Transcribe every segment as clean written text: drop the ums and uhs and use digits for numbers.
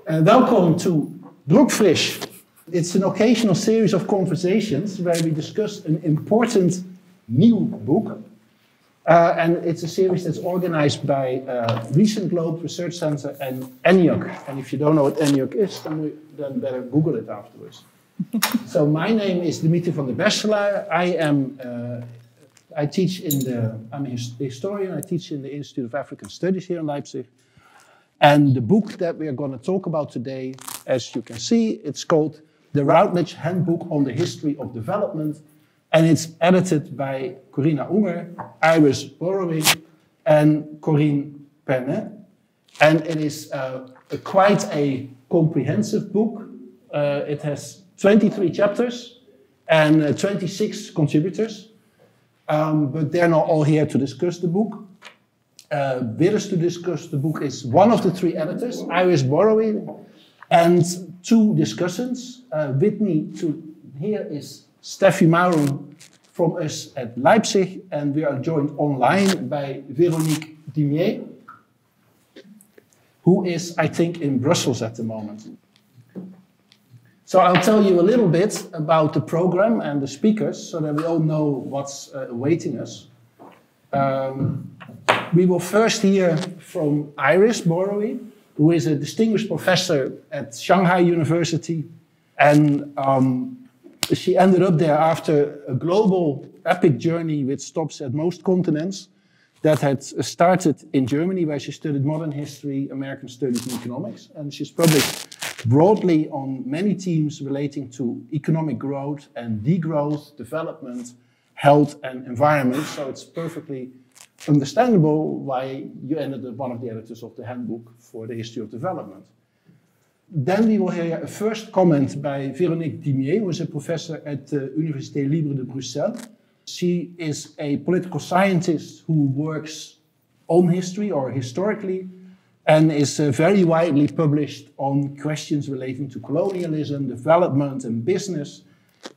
Welcome to Druckfrisch. It's an occasional series of conversations where we discuss an important new book. And it's a series that's organized by Recent Globe Research Center and NGOs. And if you don't know what NGOs is, then better Google it afterwards. So my name is Dimier van der Besselaar. I teach I'm a historian. I teach in the Institute of African Studies here in Leipzig. And the book that we are going to talk about today, as you can see, it's called The Routledge Handbook on the History of Development. And it's edited by Corinna Unger, Borowy, and Corinna R. And it is quite a comprehensive book. It has 23 chapters and 26 contributors. But they're not all here to discuss the book. With us to discuss the book is one of the three editors, Borowy, and two discussants. With me here is Steffi Marung from us at Leipzig, and we are joined online by Veronique Dimier, who is, I think, in Brussels at the moment. So I'll tell you a little bit about the program and the speakers so that we all know what's awaiting us. We will first hear from Borowy, who is a distinguished professor at Shanghai University. And she ended up there after a global epic journey with stops at most continents that had started in Germany, where she studied modern history, American studies, and economics. And she's published broadly on many themes relating to economic growth and degrowth, development, health, and environment. So it's perfectly understandable why you ended up one of the editors of the Handbook for the History of Development. Then we will hear a first comment by Veronique Dimier, who is a professor at the Université Libre de Bruxelles. She is a political scientist who works on history or historically and is very widely published on questions relating to colonialism, development, and business,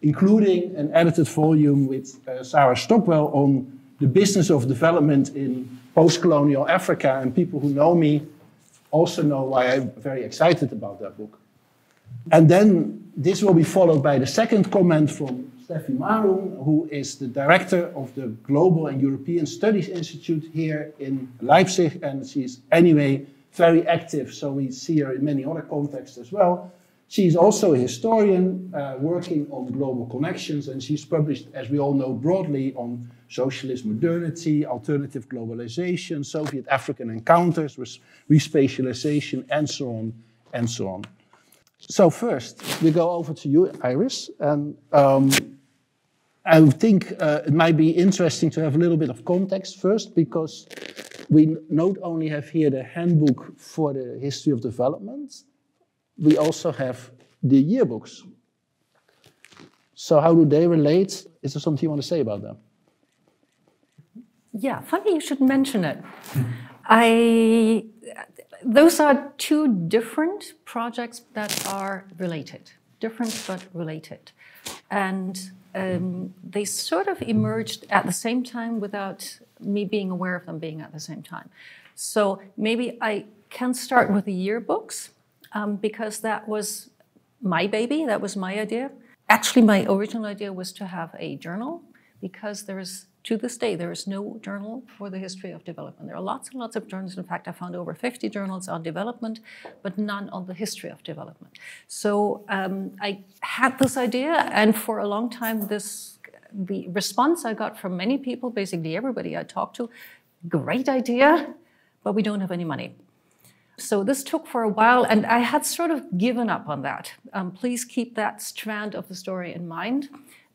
including an edited volume with Sarah Stockwell on the business of development in post-colonial Africa. And people who know me also know why I'm very excited about that book. And then this will be followed by the second comment from Steffi Marung, who is the director of the Global and European Studies Institute here in Leipzig. And she's anyway very active, so we see her in many other contexts as well. She's also a historian working on global connections, and she's published, as we all know, broadly on socialist modernity, alternative globalization, Soviet-African encounters, respatialization, and so on, and so on. So first, we go over to you, Iris, and I think it might be interesting to have a little bit of context first, because we not only have here the Handbook for the History of Development, we also have the yearbooks. So how do they relate? Is there something you want to say about them? Yeah, funny you should mention it. Those are two different projects that are related, different but related. And they sort of emerged at the same time without me being aware of them being at the same time. So maybe I can start with the yearbooks, because that was my baby, that was my idea. Actually, my original idea was to have a journal, because to this day, there is no journal for the history of development. There are lots and lots of journals. In fact, I found over 50 journals on development, but none on the history of development. So I had this idea, and for a long time, the response I got from many people, basically everybody I talked to, great idea, but we don't have any money. So this took for a while, and I had sort of given up on that. Please keep that strand of the story in mind.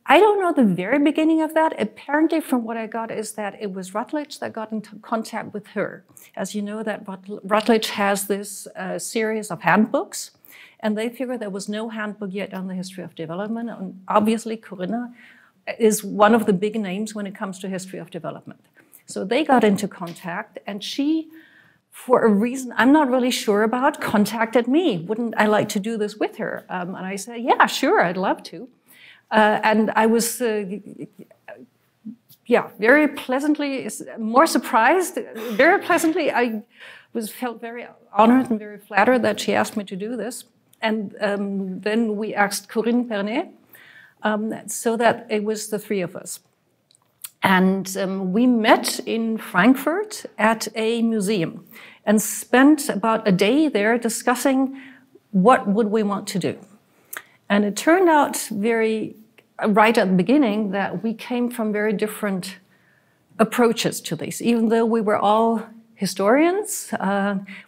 I don't know the very beginning of that. Apparently, from what I got, is that it was Routledge that got into contact with her. As you know, that Routledge has this series of handbooks, and they figured there was no handbook yet on the history of development. And obviously, Corinna is one of the big names when it comes to history of development. So they got into contact, and she, for a reason I'm not really sure about, contacted me. Wouldn't I like to do this with her? And I said, yeah, sure, I'd love to. And I was, very pleasantly, more surprised, very pleasantly, I felt very honored and very flattered that she asked me to do this. And then we asked Corinna R, so that it was the three of us. And we met in Frankfurt at a museum and spent about a day there discussing what would we want to do. And it turned out right at the beginning that we came from very different approaches to this. Even though we were all historians,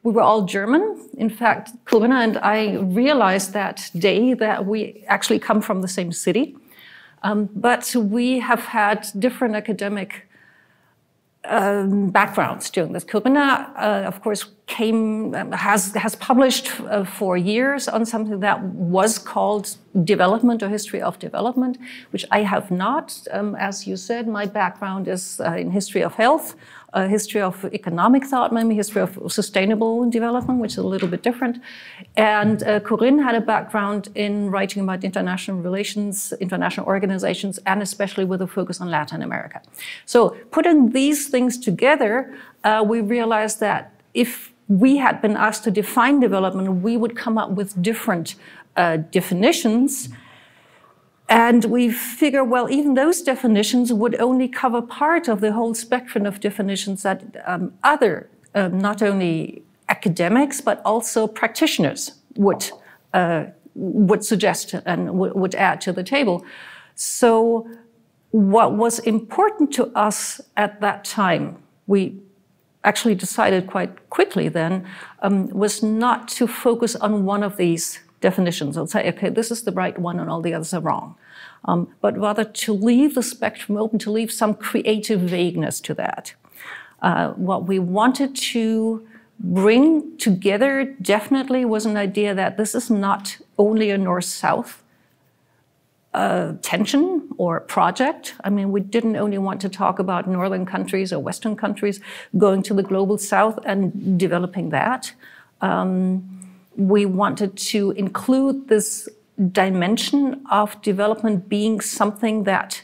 we were all German. In fact, Corinna and I realized that day that we actually come from the same city. But we have had different academic backgrounds during this. Corinna, of course, has published for years on something that was called development or history of development, which I have not. As you said, my background is in history of health, history of economic thought, maybe history of sustainable development, which is a little bit different. And Corinne had a background in writing about international relations, international organizations, and especially with a focus on Latin America. So putting these things together, we realized that if we had been asked to define development, we would come up with different definitions. And we figure, well, even those definitions would only cover part of the whole spectrum of definitions that other, not only academics, but also practitioners would suggest and would add to the table. So what was important to us at that time, we actually decided quite quickly then, was not to focus on one of these definitions and say, okay, this is the right one and all the others are wrong. But rather to leave the spectrum open, to leave some creative vagueness to that. What we wanted to bring together definitely was an idea that this is not only a North-South tension or project. I mean, we didn't only want to talk about northern countries or Western countries going to the global South and developing that. We wanted to include this dimension of development being something that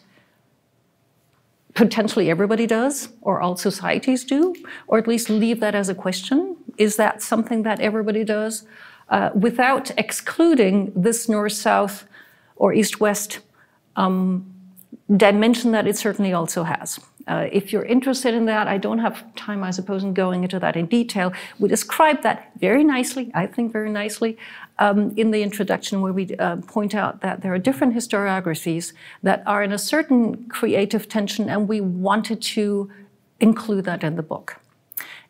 potentially everybody does, or all societies do, or at least leave that as a question. Is that something that everybody does? Without excluding this North-South or East-West dimension that it certainly also has. If you're interested in that, I don't have time, I suppose, in going into that in detail. We describe that very nicely, I think very nicely, in the introduction where we point out that there are different historiographies that are in a certain creative tension, and we wanted to include that in the book.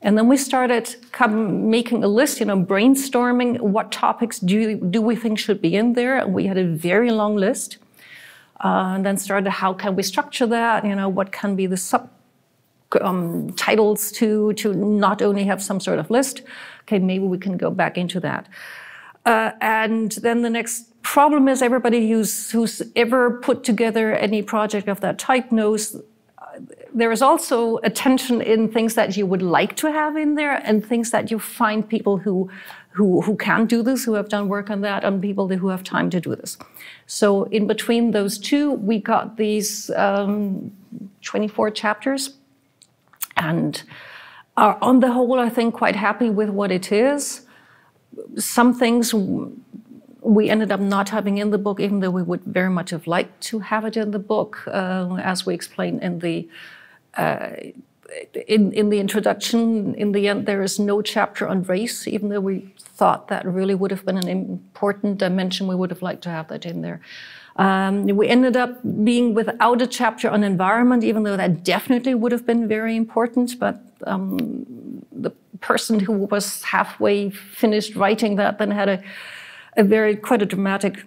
And then we started making a list, brainstorming what topics do we think should be in there, and we had a very long list. And then started, how can we structure that? What can be the subtitles to not only have some sort of list. Okay, maybe we can go back into that. And then the next problem is everybody who's ever put together any project of that type knows there is also a tension in things that you would like to have in there and things that you find people who can do this, who have done work on that, and people who have time to do this. So in between those two, we got these 24 chapters, and are on the whole, I think, quite happy with what it is. Some things we ended up not having in the book, even though we would very much have liked to have it in the book, as we explained in the introduction. In the end, there is no chapter on race, even though we thought that really would have been an important dimension. We would have liked to have that in there. We ended up being without a chapter on environment, even though that definitely would have been very important. But the person who was halfway finished writing that then had quite a dramatic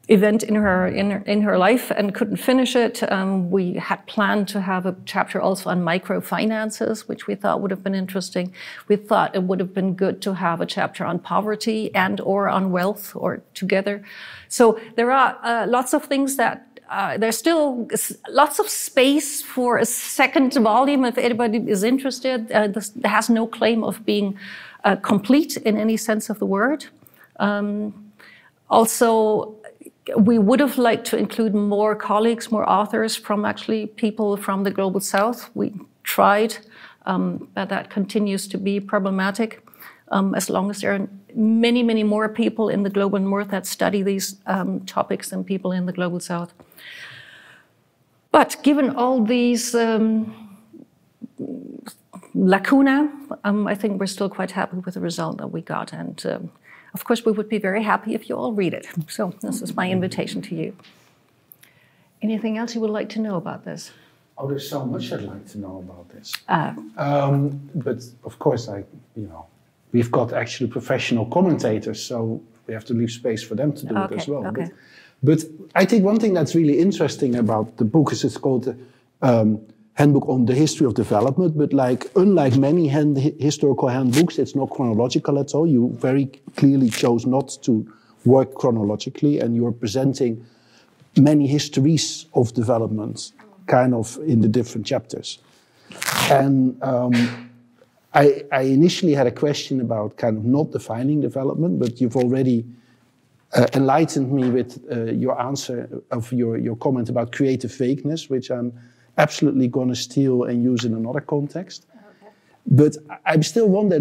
event in her life and couldn't finish it. We had planned to have a chapter also on microfinances, which we thought would have been interesting. We thought it would have been good to have a chapter on poverty and/or on wealth, or together. So there are lots of things that there's still lots of space for a second volume if anybody is interested. This has no claim of being complete in any sense of the word. Also, we would have liked to include more colleagues, more authors from actually people from the Global South. We tried. but that continues to be problematic as long as there are many, many more people in the global north that study these topics than people in the global south. But given all these lacuna, I think we're still quite happy with the result that we got. And of course, we would be very happy if you all read it. So this is my invitation to you. Anything else you would like to know about this? Oh, there's so much I'd like to know about this. But of course, we've got actually professional commentators, so we have to leave space for them to do it as well. Okay. But I think one thing that's really interesting about the book is it's called the Handbook on the History of Development, but unlike many historical handbooks, it's not chronological at all. You very clearly chose not to work chronologically, and you're presenting many histories of development kind of in the different chapters. And I initially had a question about kind of not defining development, but you've already enlightened me with your answer of your comment about creative vagueness, which I'm absolutely going to steal and use in another context. Okay. But I still wonder,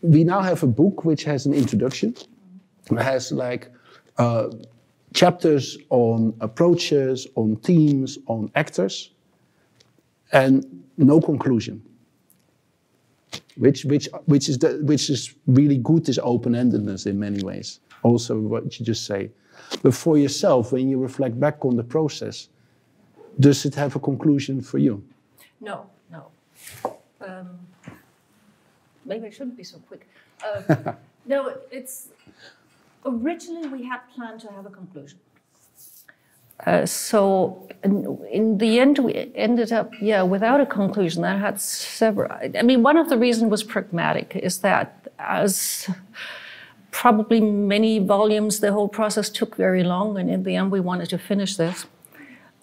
we now have a book which has an introduction, it has chapters on approaches, on themes, on actors, and no conclusion. Which is really good, this open-endedness in many ways. Also, what you just say. But for yourself, when you reflect back on the process, does it have a conclusion for you? No. Maybe I shouldn't be so quick. No, it's originally we had planned to have a conclusion. So in the end, we ended up, without a conclusion. That had several. I mean, one of the reasons was pragmatic, is that as probably many volumes, the whole process took very long, and in the end, we wanted to finish this.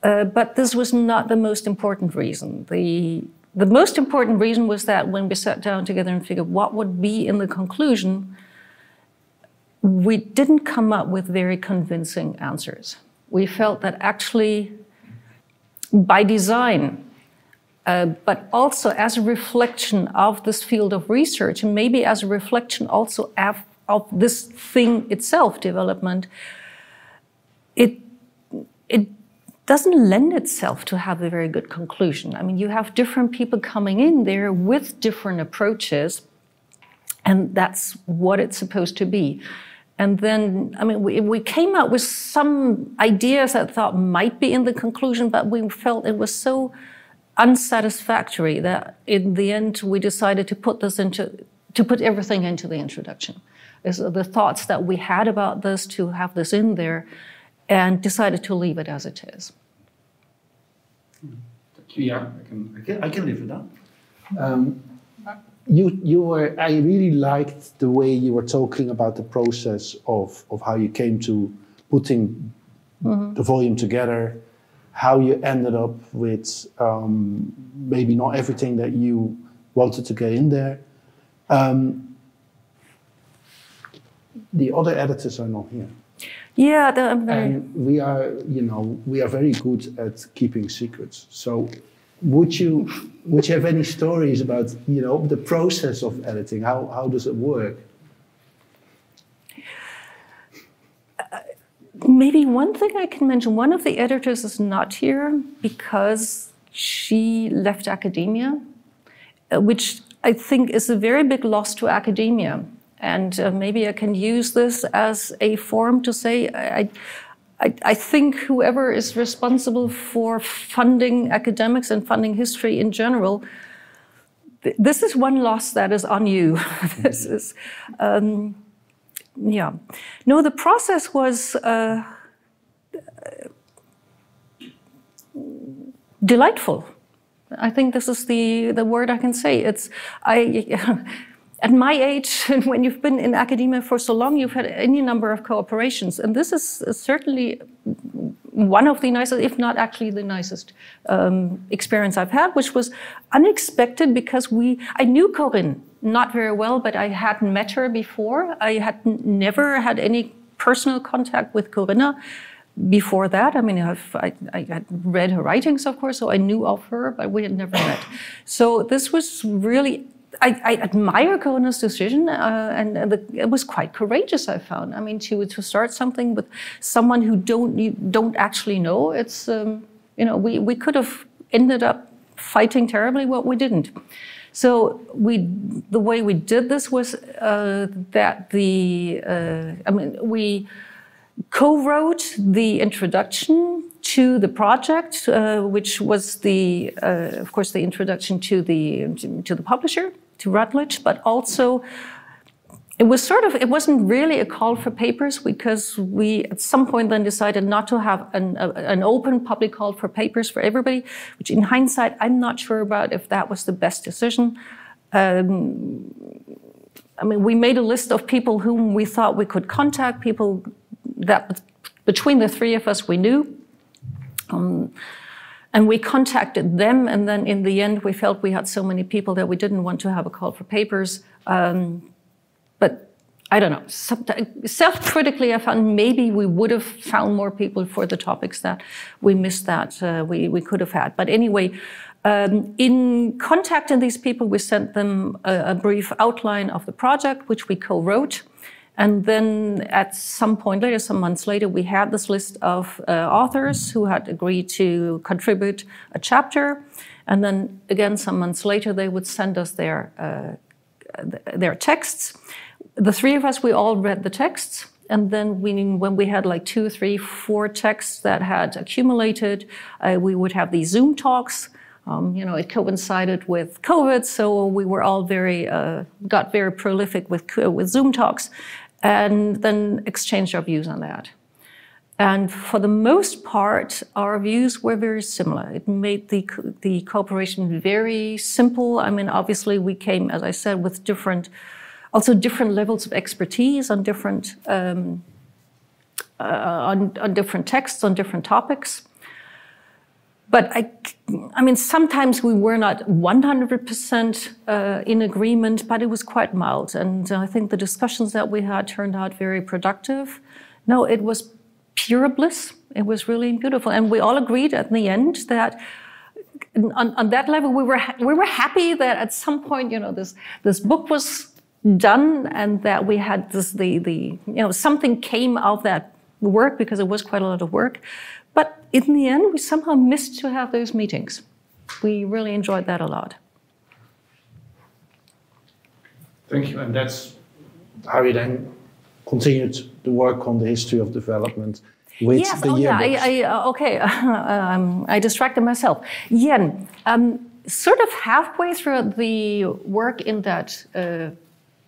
But this was not the most important reason. The most important reason was that when we sat down together and figured what would be in the conclusion, we didn't come up with very convincing answers. We felt that actually, by design, but also as a reflection of this field of research, and maybe as a reflection also of this thing itself, development, it doesn't lend itself to have a very good conclusion. I mean, you have different people coming in there with different approaches, and that's what it's supposed to be. And then, I mean, we came out with some ideas that I thought might be in the conclusion, but we felt it was so unsatisfactory that in the end we decided to put everything into the introduction. The thoughts that we had about this, to have this in there, and decided to leave it as it is. Yeah, I can live with that. I really liked the way you were talking about the process of how you came to putting the volume together, how you ended up with maybe not everything that you wanted to get in there. The other editors are not here. Yeah, and we are very good at keeping secrets. So, would you have any stories about the process of editing? How does it work? Maybe one thing I can mention. One of the editors is not here because she left academia, which I think is a very big loss to academia. And maybe I can use this as a forum to say, I think whoever is responsible for funding academics and funding history in general, this is one loss that is on you. This is, yeah. No, the process was delightful. I think this is the word I can say. At my age, and when you've been in academia for so long, you've had any number of cooperations. And this is certainly one of the nicest, if not actually the nicest experience I've had, which was unexpected because I knew Corinne not very well, but I hadn't met her before. I had never had any personal contact with Corinna. before that. I mean, I had read her writings, of course, so I knew of her, but we had never met. So this was really, I admire Corinna's decision, and it was quite courageous, I found. I mean, to start something with someone who you don't actually know, it's, we could have ended up fighting terribly, but we didn't. So the way we did this was that we co-wrote the introduction to the project, which was of course, the introduction to the publisher, to Routledge, but also it wasn't really a call for papers, because we at some point then decided not to have an open public call for papers for everybody, which in hindsight, I'm not sure about if that was the best decision. We made a list of people whom we thought we could contact, people that between the three of us we knew. And we contacted them, and then in the end, we felt we had so many people that we didn't want to have a call for papers. But I don't know, self-critically, I found maybe we would have found more people for the topics that we missed that we could have had. But anyway, in contacting these people, we sent them a brief outline of the project, which we co-wrote. And then at some point later, some months later, we had this list of authors who had agreed to contribute a chapter. And then again, some months later, they would send us their texts. The three of us, we all read the texts. And then when we had like 2, 3, 4 texts that had accumulated, we would have these Zoom talks. It coincided with COVID, so we were all got very prolific with Zoom talks, and then exchanged our views on that. And for the most part, our views were very similar. It made the cooperation very simple. I mean, obviously, we came, as I said, with different levels of expertise on different different texts, on different topics. But sometimes we were not 100% in agreement, but it was quite mild. And I think the discussions that we had turned out very productive. No, it was pure bliss. It was really beautiful. And we all agreed at the end that on that level, we were happy that at some point, this book was done, and that we had something came out of that work, because it was quite a lot of work. But in the end, we somehow missed to have those meetings. We really enjoyed that a lot. Thank you. And that's how you then continued to work on the history of development with the yearbooks. I distracted myself. Sort of halfway through the work in that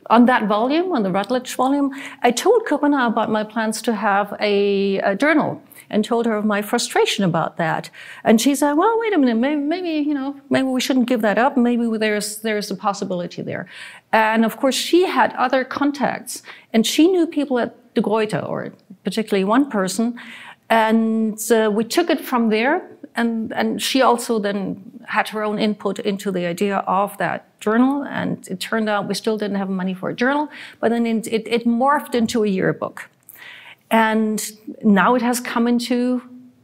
on that volume, on the Routledge volume, I told Corinna about my plans to have a journal, and told her of my frustration about that. And she said, well, wait a minute, maybe we shouldn't give that up. Maybe there's a possibility there. And of course, she had other contacts, and she knew people at De Gruyter, or particularly one person. And we took it from there. And she also then had her own input into the idea of that journal. And it turned out we still didn't have money for a journal, but then it morphed into a yearbook. And now it has come into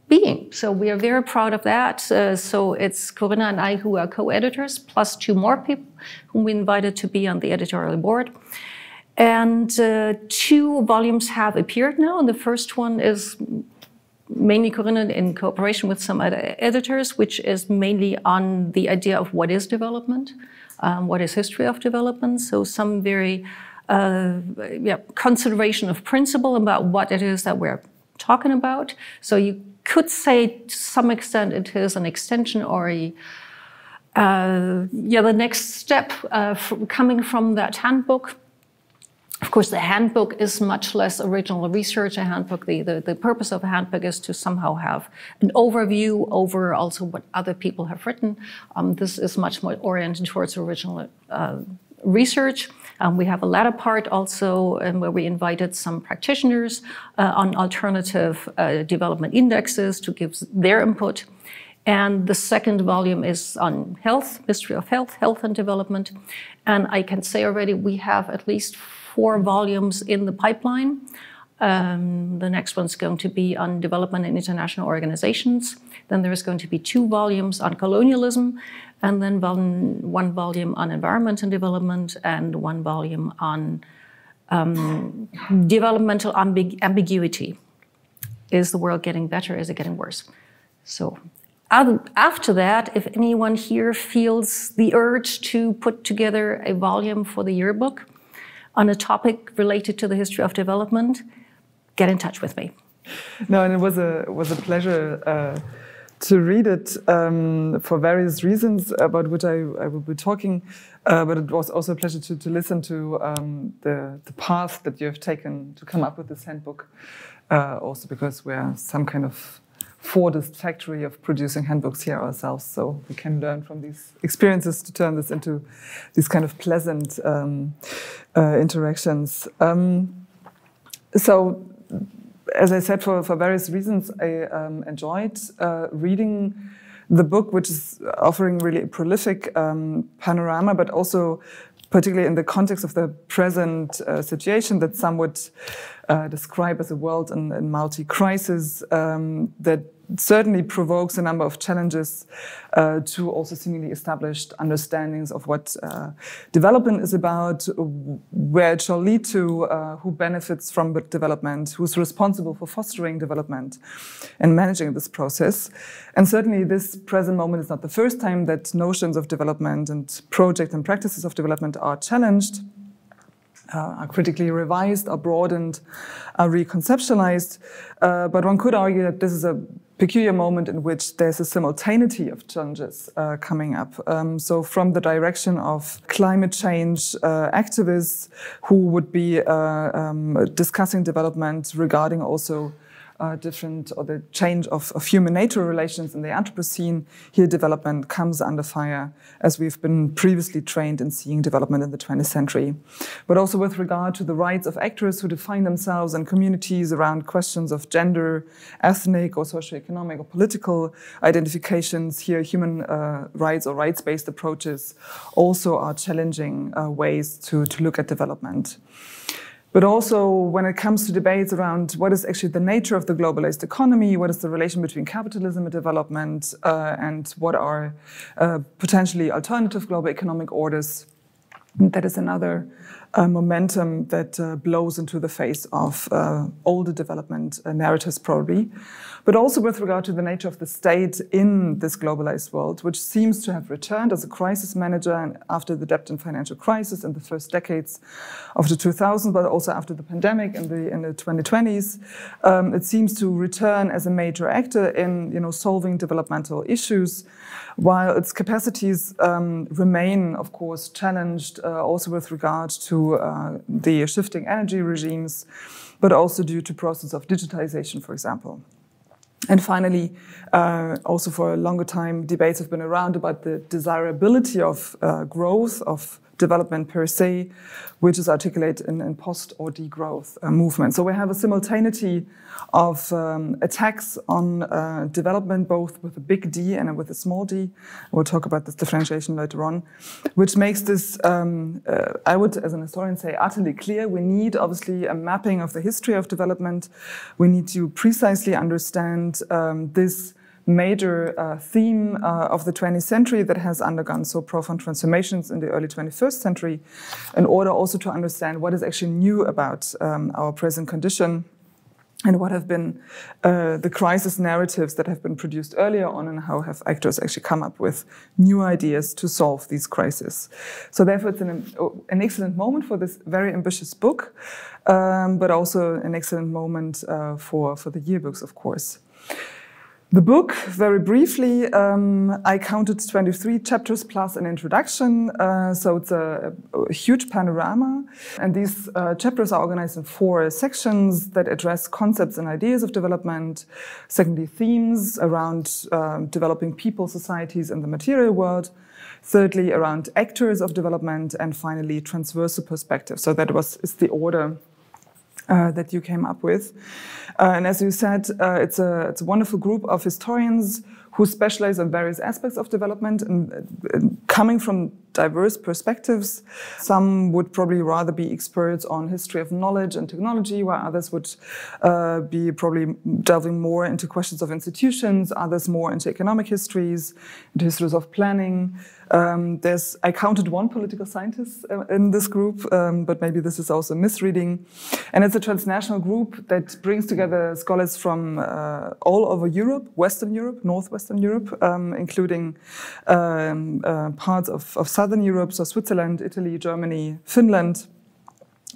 being. So we are very proud of that. So it's Corinna and I who are co-editors, plus 2 more people whom we invited to be on the editorial board. And 2 volumes have appeared now. And the first one is mainly Corinna in cooperation with some other editors, which is mainly on the idea of what is development, what is history of development. So some very consideration of principle about what it is that we're talking about. So you could say to some extent it is an extension or the next step coming from that handbook. Of course, the handbook is much less original research. A handbook, the purpose of a handbook is to somehow have an overview over also what other people have written. This is much more oriented towards original research. We have a latter part also where we invited some practitioners on alternative development indexes to give their input. And the second volume is on health, history of health and development. And I can say already we have at least 4 volumes in the pipeline. The next one's going to be on development in international organizations. Then there is going to be 2 volumes on colonialism, and then one volume on environment and development, and 1 volume on developmental ambiguity. Is the world getting better? Is it getting worse? So after that, if anyone here feels the urge to put together a volume for the yearbook on a topic related to the history of development, get in touch with me. No, and it was a pleasure to read it for various reasons about which I will be talking. But it was also a pleasure to listen to the path that you have taken to come up with this handbook. Also because we're some kind of Fordist factory of producing handbooks here ourselves, so we can learn from these experiences to turn this into these kind of pleasant interactions. So, as I said, for various reasons, I enjoyed reading the book, which is offering really a prolific panorama, but also particularly in the context of the present situation that some would describe as a world in multi-crisis, that certainly provokes a number of challenges to also seemingly established understandings of what development is about, where it shall lead to, who benefits from development, who's responsible for fostering development and managing this process. And certainly this present moment is not the first time that notions of development and projects and practices of development are challenged, are critically revised, are broadened, are reconceptualized. But one could argue that this is a peculiar moment in which there's a simultaneity of challenges coming up. So from the direction of climate change activists who would be discussing development regarding also the change of human-nature relations in the Anthropocene, here development comes under fire, as we've been previously trained in seeing development in the 20th century. But also with regard to the rights of actors who define themselves and communities around questions of gender, ethnic or socioeconomic or political identifications, here human rights or rights-based approaches also are challenging ways to look at development. But also when it comes to debates around what is actually the nature of the globalized economy, what is the relation between capitalism and development, and what are potentially alternative global economic orders, that is another momentum that blows into the face of older development narratives probably. But also with regard to the nature of the state in this globalized world, which seems to have returned as a crisis manager and after the debt and financial crisis in the first decades of the 2000s, but also after the pandemic in the 2020s. It seems to return as a major actor in solving developmental issues, while its capacities remain, of course, challenged also with regard to the shifting energy regimes, but also due to process of digitization, for example. And finally, also for a longer time, debates have been around about the desirability of growth, of development per se, which is articulated in post or degrowth movement. So we have a simultaneity of attacks on development, both with a big D and with a small d. We'll talk about this differentiation later on, which makes this, I would, as an historian, say utterly clear. We need, obviously, a mapping of the history of development. We need to precisely understand this major theme of the 20th century that has undergone so profound transformations in the early 21st century, in order also to understand what is actually new about our present condition and what have been the crisis narratives that have been produced earlier on, and how have actors actually come up with new ideas to solve these crises. So therefore it's an excellent moment for this very ambitious book, but also an excellent moment for the yearbooks, of course. The book, very briefly, I counted 23 chapters plus an introduction, so it's a huge panorama. And these chapters are organized in 4 sections that address concepts and ideas of development. Secondly, themes around developing people, societies, and the material world. Thirdly, around actors of development. And finally, transversal perspective. So that is the order that you came up with. And as you said, it's a wonderful group of historians who specialize in various aspects of development and coming from diverse perspectives. Some would probably rather be experts on history of knowledge and technology, while others would be probably delving more into questions of institutions, others more into economic histories, into histories of planning. I counted one political scientist in this group, but maybe this is also a misreading. And it's a transnational group that brings together scholars from all over Europe, Western Europe, Northwestern Europe, including parts of Southern Europe, so Switzerland, Italy, Germany, Finland,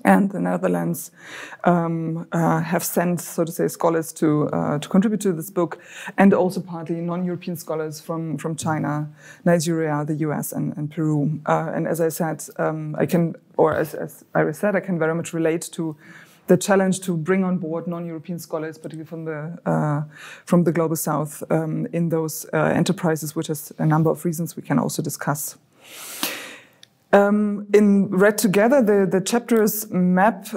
and the Netherlands have sent, so to say, scholars to contribute to this book, and also partly non-European scholars from China, Nigeria, the US, and Peru. And as I said, as Iris said, I can very much relate to the challenge to bring on board non-European scholars, particularly from the Global South, in those enterprises, which has a number of reasons we can also discuss. In Read Together, the chapters map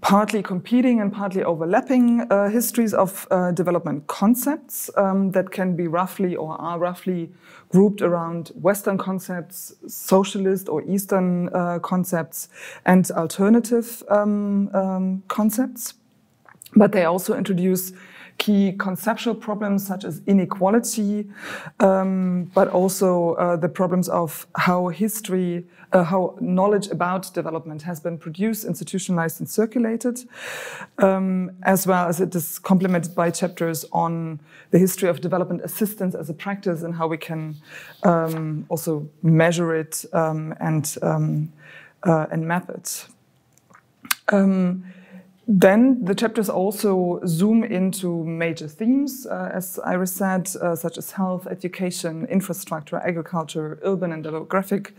partly competing and partly overlapping histories of development concepts that can be roughly or are roughly grouped around Western concepts, socialist or Eastern concepts, and alternative concepts. But they also introduce key conceptual problems such as inequality, but also the problems of how history, how knowledge about development has been produced, institutionalized, and circulated, as well as it is complemented by chapters on the history of development assistance as a practice and how we can also measure it and map it. Then the chapters also zoom into major themes, as Iris said, such as health, education, infrastructure, agriculture, urban and demographic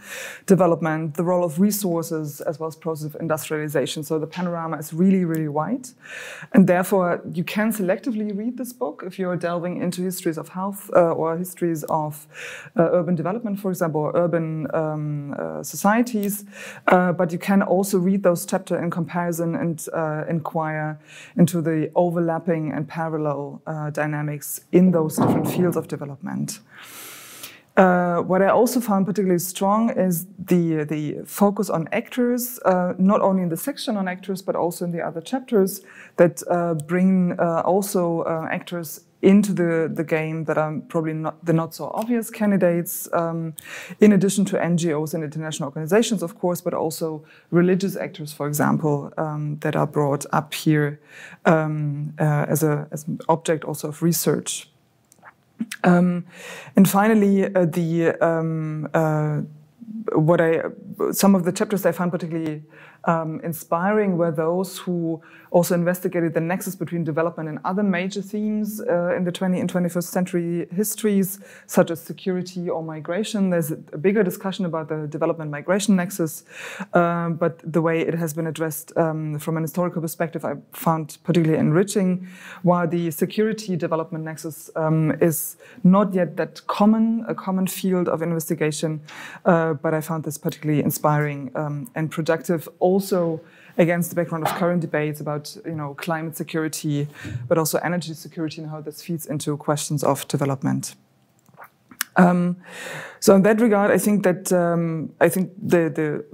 development, the role of resources, as well as process of industrialization. So the panorama is really, really wide. And therefore, you can selectively read this book if you're delving into histories of health or histories of urban development, for example, or urban societies. But you can also read those chapters in comparison and inquire into the overlapping and parallel dynamics in those different fields of development. What I also found particularly strong is the focus on actors, not only in the section on actors, but also in the other chapters that bring also actors into the game that are probably not so obvious candidates, in addition to NGOs and international organizations, of course, but also religious actors, for example, that are brought up here as an object also of research. And finally, some of the chapters I found particularly inspiring were those who also investigated the nexus between development and other major themes in the 20th and 21st century histories, such as security or migration. There's a bigger discussion about the development-migration nexus, but the way it has been addressed from an historical perspective I found particularly enriching, while the security-development nexus is not yet that a common field of investigation, but I found this particularly inspiring and productive, also against the background of current debates about climate security, but also energy security and how this feeds into questions of development. So in that regard, I think that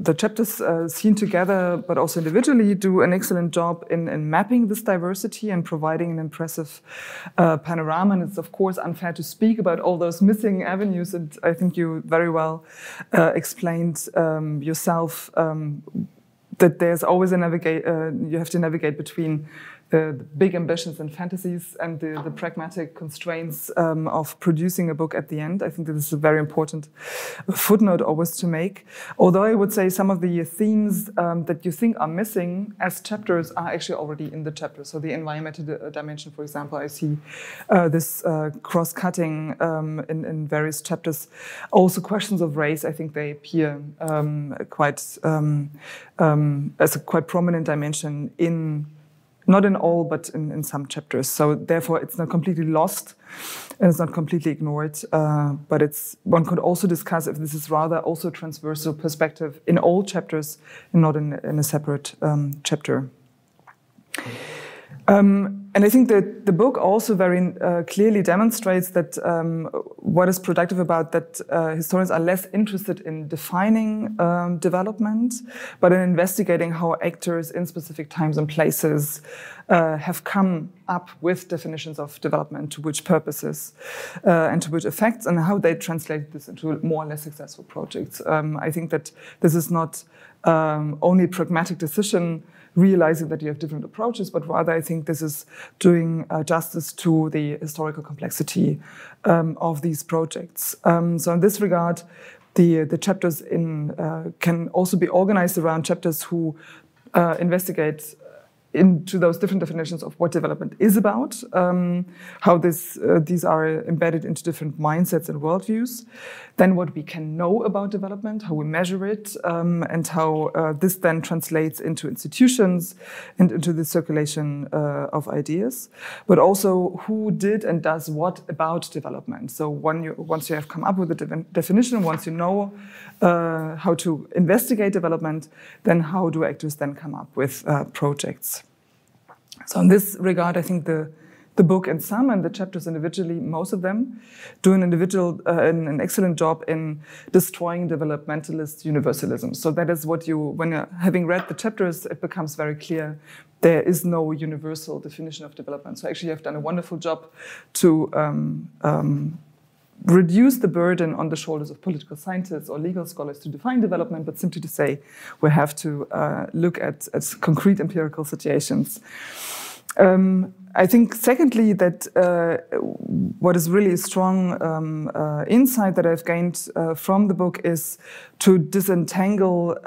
the chapters seen together, but also individually, do an excellent job in mapping this diversity and providing an impressive panorama. And it's of course unfair to speak about all those missing avenues. And I think you very well explained yourself that there's always you have to navigate between the big ambitions and fantasies and the pragmatic constraints of producing a book at the end. I think that this is a very important footnote always to make. Although I would say some of the themes that you think are missing as chapters are actually already in the chapter. So the environmental dimension, for example, I see this cross-cutting in various chapters. Also questions of race, I think they appear quite as a quite prominent dimension not in all, but in some chapters. So therefore, it's not completely lost, and it's not completely ignored. But one could also discuss if this is rather also a transversal perspective in all chapters, and not in a separate chapter. And I think that the book also very clearly demonstrates that what is productive about that historians are less interested in defining development, but in investigating how actors in specific times and places have come up with definitions of development, to which purposes and to which effects, and how they translate this into more or less successful projects. I think that this is not only a pragmatic decision, realizing that you have different approaches, but rather I think this is doing justice to the historical complexity of these projects. So in this regard, the chapters can also be organized around chapters who investigate into those different definitions of what development is about, how these are embedded into different mindsets and worldviews, then what we can know about development, how we measure it, and how this then translates into institutions and into the circulation of ideas, but also who did and does what about development. So once you have come up with a definition, once you know how to investigate development, then how do actors then come up with projects? So in this regard, I think the book in sum and the chapters individually, most of them, do an excellent job in destroying developmentalist universalism. So that is what when you're having read the chapters, it becomes very clear there is no universal definition of development. So actually, you have done a wonderful job to reduce the burden on the shoulders of political scientists or legal scholars to define development, but simply to say we have to look at concrete empirical situations. I think, secondly, that what is really a strong insight that I've gained from the book is to disentangle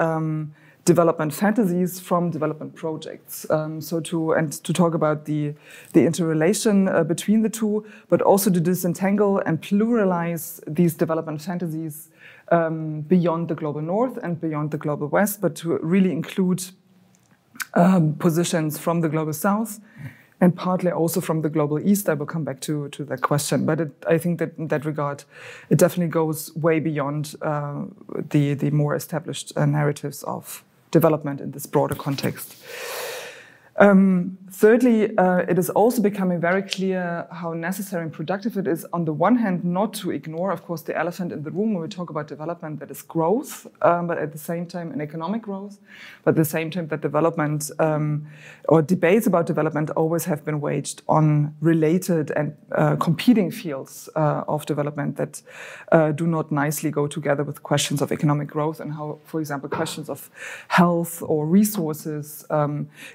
development fantasies from development projects. To talk about the interrelation between the two, but also to disentangle and pluralize these development fantasies beyond the global north and beyond the global west, but to really include positions from the global south and partly also from the global east. I will come back to that question. But I think that in that regard, it definitely goes way beyond the more established narratives of development in this broader context. Thirdly, it is also becoming very clear how necessary and productive it is, on the one hand, not to ignore, of course, the elephant in the room when we talk about development, that is growth, but at the same time, an economic growth, but at the same time that development or debates about development always have been waged on related and competing fields of development that do not nicely go together with questions of economic growth, and how, for example, questions of health or resources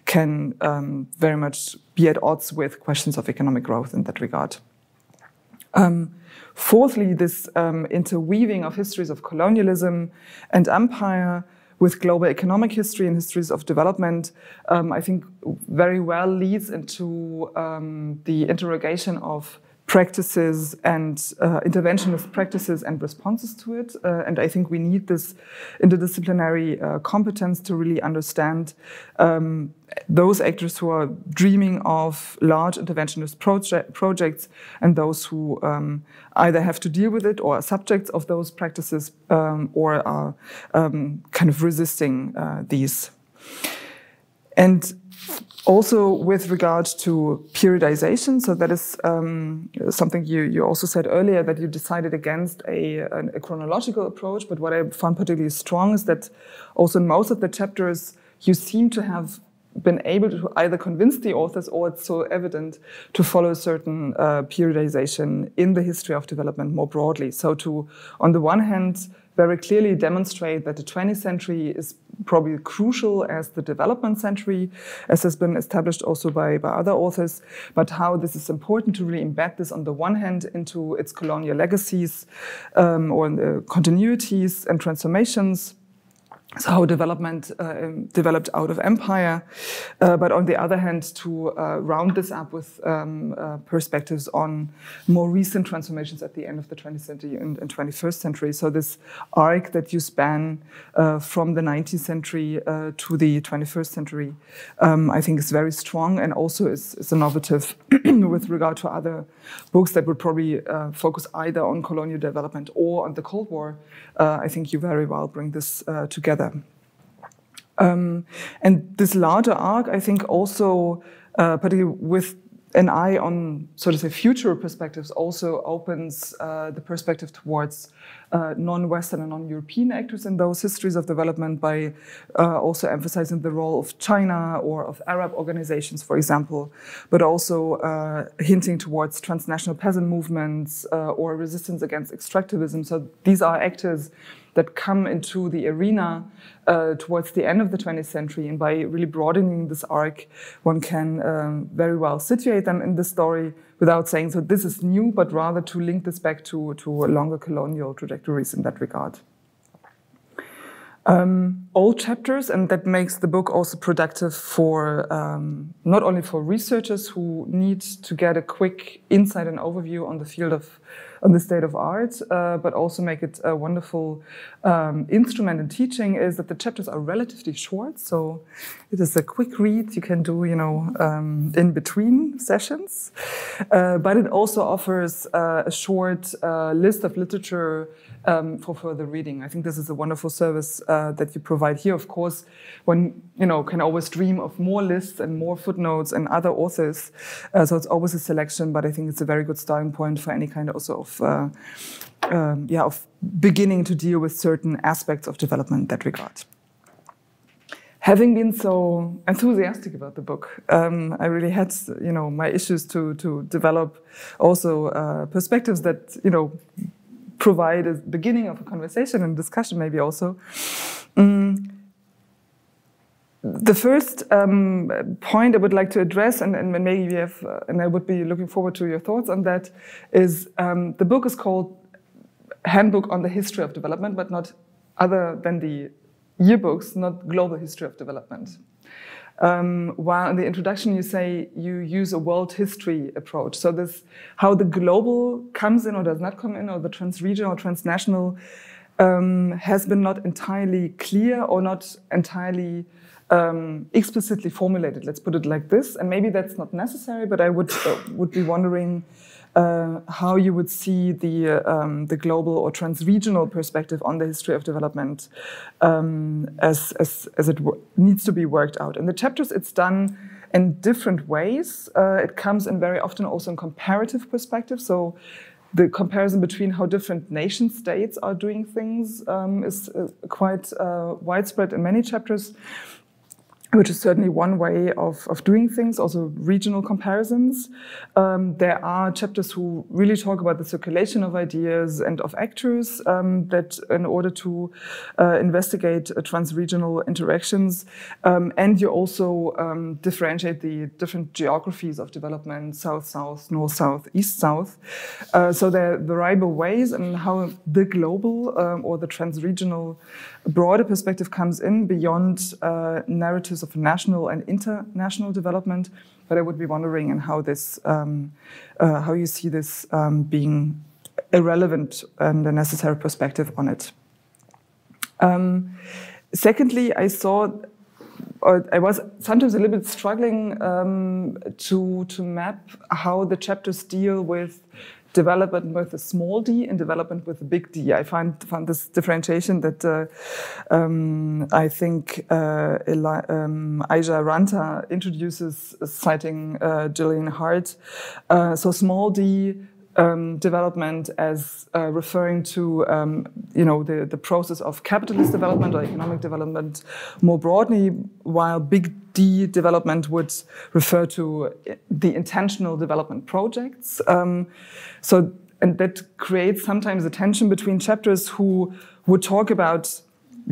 can very much be at odds with questions of economic growth in that regard. Fourthly, this interweaving of histories of colonialism and empire with global economic history and histories of development, I think very well leads into the interrogation of practices and interventionist practices and responses to it. And I think we need this interdisciplinary competence to really understand those actors who are dreaming of large interventionist projects and those who either have to deal with it or are subjects of those practices or are kind of resisting these. And also with regard to periodization, so that is something you also said earlier, that you decided against a chronological approach, but what I found particularly strong is that also in most of the chapters you seem to have been able to either convince the authors, or it's so evident, to follow a certain periodization in the history of development more broadly. So to, on the one hand, very clearly demonstrate that the 20th century is probably crucial as the development century, as has been established also by other authors, but how this is important to really embed this on the one hand into its colonial legacies or in the continuities and transformations. So how development developed out of empire, but on the other hand, to round this up with perspectives on more recent transformations at the end of the 20th century and 21st century. So this arc that you span from the 19th century to the 21st century, I think is very strong, and also is innovative with regard to other books that would probably focus either on colonial development or on the Cold War. I think you very well bring this together. And this larger arc, I think also, particularly with an eye on, so to say, future perspectives also opens the perspective towards non-Western and non-European actors in those histories of development by also emphasizing the role of China or of Arab organizations, for example, but also hinting towards transnational peasant movements or resistance against extractivism. So these are actors that come into the arena towards the end of the 20th century. And by really broadening this arc, one can very well situate them in the story without saying, so this is new, but rather to link this back to longer colonial trajectories in that regard. All chapters, and that makes the book also productive for not only for researchers who need to get a quick insight and overview on the field of on the state of art, but also make it a wonderful instrument in teaching, is that the chapters are relatively short. So it is a quick read you can do, in between sessions. But it also offers a short list of literature for further reading. I think this is a wonderful service that you provide here. Of course, one can always dream of more lists and more footnotes and other authors. So it's always a selection, but I think it's a very good starting point for any kind also of beginning to deal with certain aspects of development in that regard. Having been so enthusiastic about the book, I really had, my issues to develop also perspectives that, provide a beginning of a conversation and discussion, maybe also. The first point I would like to address, and maybe we have, and I would be looking forward to your thoughts on that, is the book is called Handbook on the History of Development, but not other than the yearbooks, not Global History of Development. While in the introduction you say you use a world history approach. So this, how the global comes in or does not come in, or the transregional or transnational, has been not entirely clear or not entirely explicitly formulated. Let's put it like this. And maybe that's not necessary, but I would be wondering how you would see the global or transregional perspective on the history of development as it needs to be worked out. In the chapters, it's done in different ways. It comes in very often also in comparative perspective. So the comparison between how different nation states are doing things is quite widespread in many chapters, which is certainly one way of doing things, also regional comparisons. There are chapters who really talk about the circulation of ideas and of actors, that in order to investigate transregional interactions. And you also differentiate the different geographies of development, south-south, north-south, east-south. So there are variable ways in how the global or the transregional broader perspective comes in beyond narratives of national and international development, but I would be wondering in how this, how you see this being a relevant and a necessary perspective on it. Secondly, I was sometimes a little bit struggling to map how the chapters deal with development with a small d and development with a big D. I found this differentiation that I think Aija Ranta introduces, citing Gillian Hart. So small d development as referring to the process of capitalist development or economic development more broadly, while big D development would refer to the intentional development projects. And that creates sometimes a tension between chapters who would talk about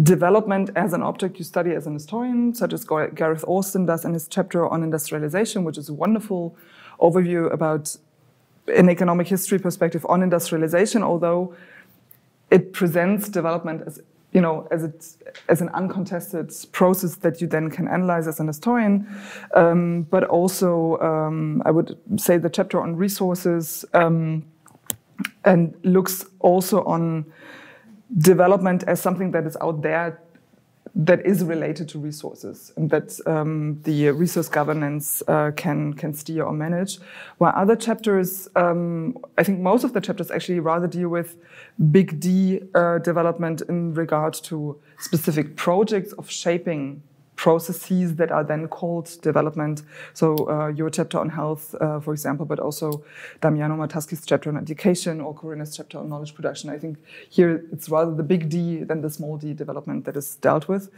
development as an object you study as an historian, such as Gareth Austin does in his chapter on industrialization, which is a wonderful overview about an economic history perspective on industrialization, although it presents development as as an uncontested process that you then can analyze as an historian. But also, I would say the chapter on resources and looks also on development as something that is out there that is related to resources, and that the resource governance can steer or manage. While other chapters, I think most of the chapters actually rather deal with big D development in regard to specific projects of shaping processes that are then called development. So your chapter on health, for example, but also Damiano Mataski's chapter on education or Corinna's chapter on knowledge production. I think here it's rather the big D than the small d development that is dealt with.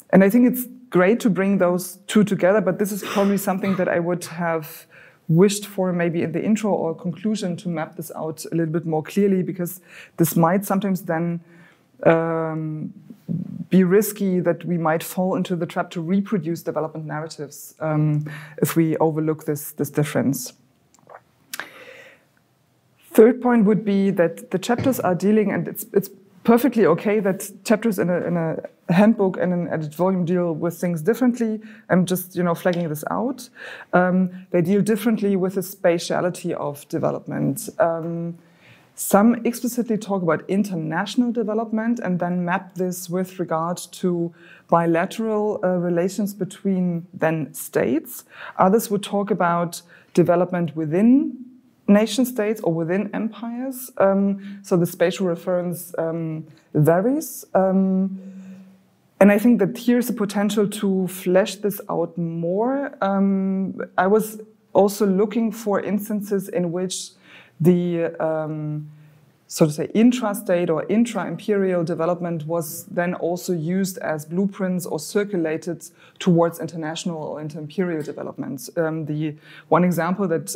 And I think it's great to bring those two together, but this is probably something that I would have wished for maybe in the intro or conclusion to map this out a little bit more clearly, because this might sometimes then be risky, that we might fall into the trap to reproduce development narratives if we overlook this difference. Third point would be that the chapters are dealing, and it's perfectly okay that chapters in a handbook and an edited volume deal with things differently. I'm just, flagging this out. They deal differently with the spatiality of development. Some explicitly talk about international development and then map this with regard to bilateral relations between then states. Others would talk about development within nation states or within empires. So the spatial reference varies. And I think that here's a potential to flesh this out more. I was also looking for instances in which the, so to say, intra-state or intra-imperial development was then also used as blueprints or circulated towards international or inter-imperial developments. The one example that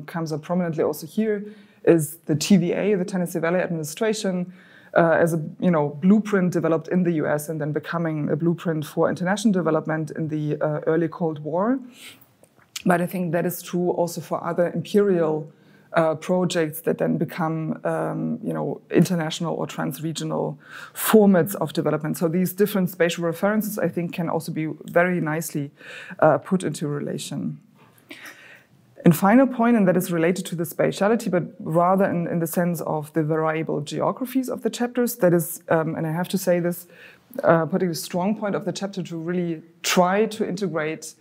comes up prominently also here is the TVA, the Tennessee Valley Administration, as a blueprint developed in the US and then becoming a blueprint for international development in the early Cold War. But I think that is true also for other imperial projects that then become, international or trans-regional formats of development. So these different spatial references, I think, can also be very nicely put into relation. And final point, and that is related to the spatiality, but rather in the sense of the variable geographies of the chapters, that is, and I have to say this, particularly strong point of the chapter to really try to integrate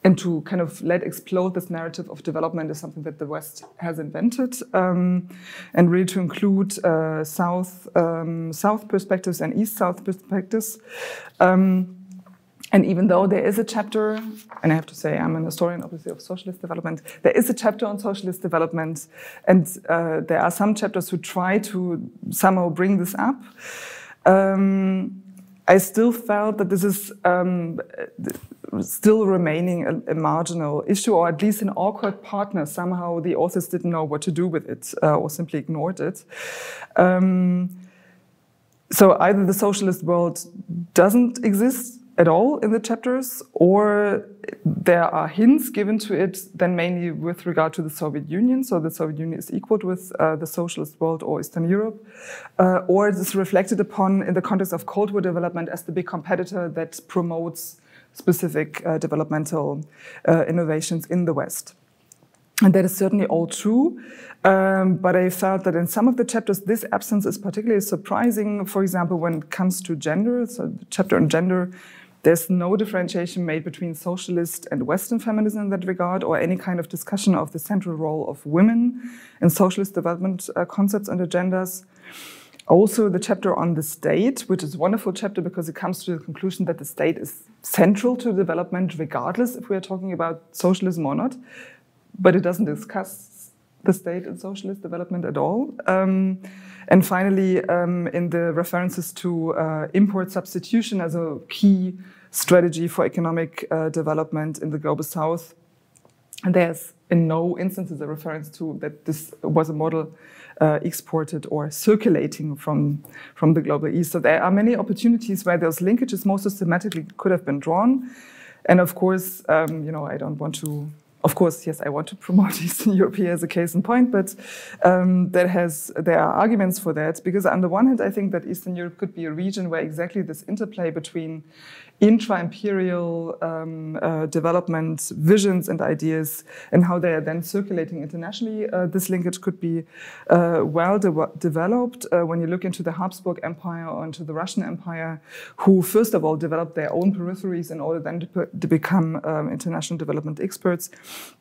and to kind of let explode this narrative of development is something that the West has invented, and really to include South perspectives and East-South perspectives. And even though there is a chapter, and I have to say I'm an historian obviously of socialist development, there is a chapter on socialist development, and there are some chapters who try to somehow bring this up. I still felt that this is still remaining a marginal issue, or at least an awkward partner. Somehow the authors didn't know what to do with it, or simply ignored it. So either the socialist world doesn't exist at all in the chapters, or there are hints given to it, then mainly with regard to the Soviet Union. So the Soviet Union is equaled with the socialist world or Eastern Europe, or it is reflected upon in the context of Cold War development as the big competitor that promotes specific developmental innovations in the West. And that is certainly all true, but I felt that in some of the chapters, this absence is particularly surprising. For example, when it comes to gender, so the chapter on gender, there's no differentiation made between socialist and Western feminism in that regard, or any kind of discussion of the central role of women in socialist development concepts and agendas. Also, the chapter on the state, which is a wonderful chapter because it comes to the conclusion that the state is central to development, regardless if we are talking about socialism or not, but it doesn't discuss the state in socialist development at all. And finally, in the references to import substitution as a key strategy for economic development in the Global South, and there's in no instances a reference to that this was a model exported or circulating from the Global East. So there are many opportunities where those linkages more systematically could have been drawn. And of course, I don't want to. Of course, yes, I want to promote Eastern Europe here as a case in point, but there are arguments for that, because on the one hand, I think that Eastern Europe could be a region where exactly this interplay between intra-imperial development visions and ideas and how they are then circulating internationally, this linkage could be well developed. When you look into the Habsburg Empire or into the Russian Empire, who first of all developed their own peripheries in order then to become international development experts,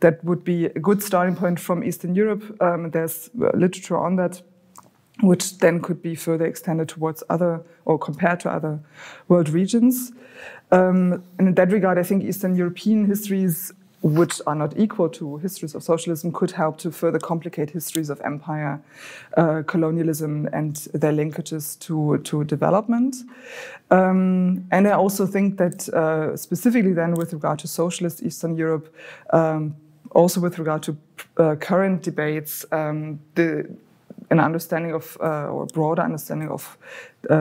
that would be a good starting point from Eastern Europe. There's literature on that. which then could be further extended towards other or compared to other world regions. And in that regard, I think Eastern European histories, which are not equal to histories of socialism, could help to further complicate histories of empire, colonialism, and their linkages to development. And I also think that specifically then with regard to socialist Eastern Europe, also with regard to current debates, an understanding of, or a broader understanding of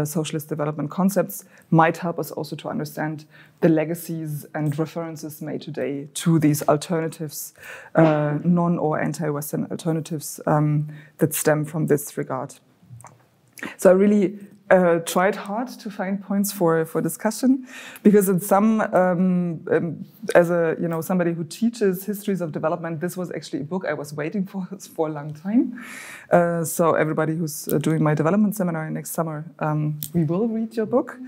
socialist development concepts might help us also to understand the legacies and references made today to these alternatives, non- or anti-Western alternatives that stem from this regard. So I really tried hard to find points for discussion, because in some, as a somebody who teaches histories of development, this was actually a book I was waiting for a long time. So everybody who's doing my development seminar next summer, we will read your book,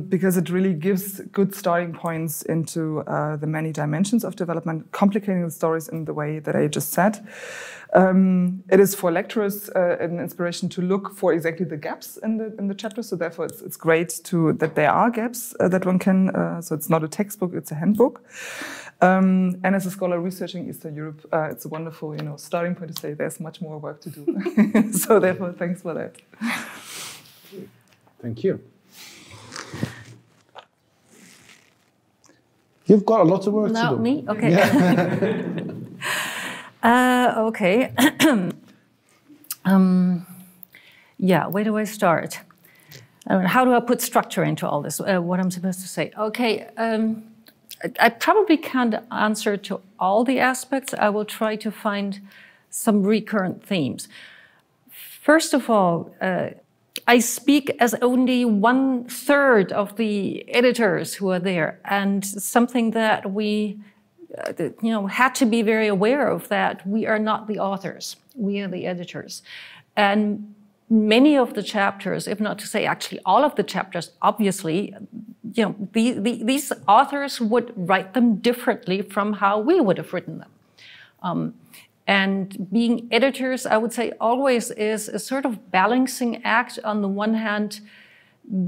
because it really gives good starting points into the many dimensions of development, complicating the stories in the way that I just said. It is for lecturers an inspiration to look for exactly the gaps in the chapter. So therefore, it's great that there are gaps that one can. So it's not a textbook; it's a handbook. And as a scholar researching Eastern Europe, it's a wonderful, starting point to say there's much more work to do. So therefore, thanks for that. Thank you. You've got a lot of work to do. Not me? Okay. Yeah. Okay. Yeah, where do I start? How do I put structure into all this? What I'm supposed to say? Okay, I probably can't answer to all the aspects. I will try to find some recurrent themes. First of all, I speak as only 1/3 of the editors who are there, and something that we had to be very aware of, that we are not the authors, we are the editors. And many of the chapters, if not to say actually all of the chapters, obviously, these authors would write them differently from how we would have written them. And being editors, I would say, always is a sort of balancing act. On the one hand,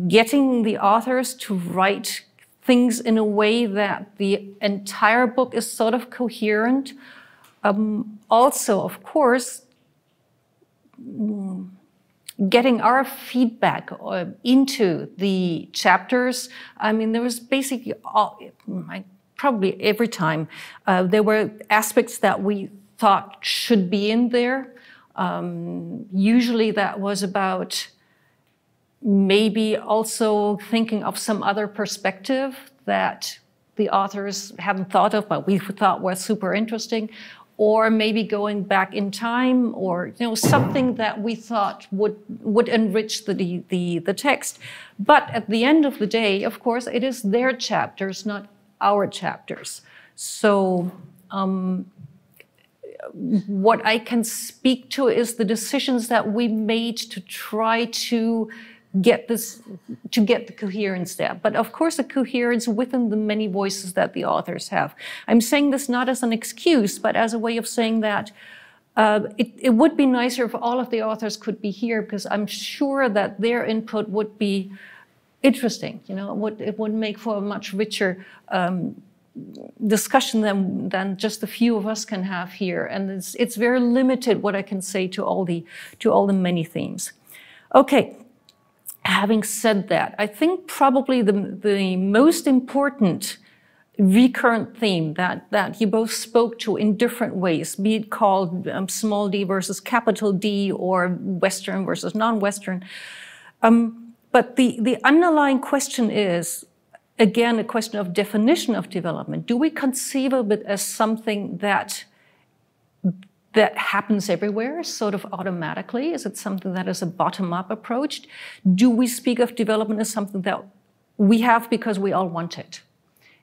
getting the authors to write things in a way that the entire book is sort of coherent. Also, of course, getting our feedback into the chapters. I mean, there was basically probably every time there were aspects that we thought should be in there. Usually that was about maybe also thinking of some other perspective that the authors hadn't thought of, but we thought was super interesting, or maybe going back in time, or something that we thought would enrich the text. But at the end of the day, of course, it is their chapters, not our chapters. So what I can speak to is the decisions that we made to try to get the coherence there. But of course, the coherence within the many voices that the authors have. I'm saying this not as an excuse, but as a way of saying that it would be nicer if all of the authors could be here, because I'm sure that their input would be interesting. It would make for a much richer discussion than just a few of us can have here. And it's very limited what I can say to all the many themes. Okay. Having said that, I think probably the most important recurrent theme that you both spoke to in different ways, be it called small d versus capital D, or Western versus non-Western. But the underlying question is, again, a question of definition of development. Do we conceive of it as something that happens everywhere, sort of automatically? Is it something that is a bottom-up approach? Do we speak of development as something that we have because we all want it?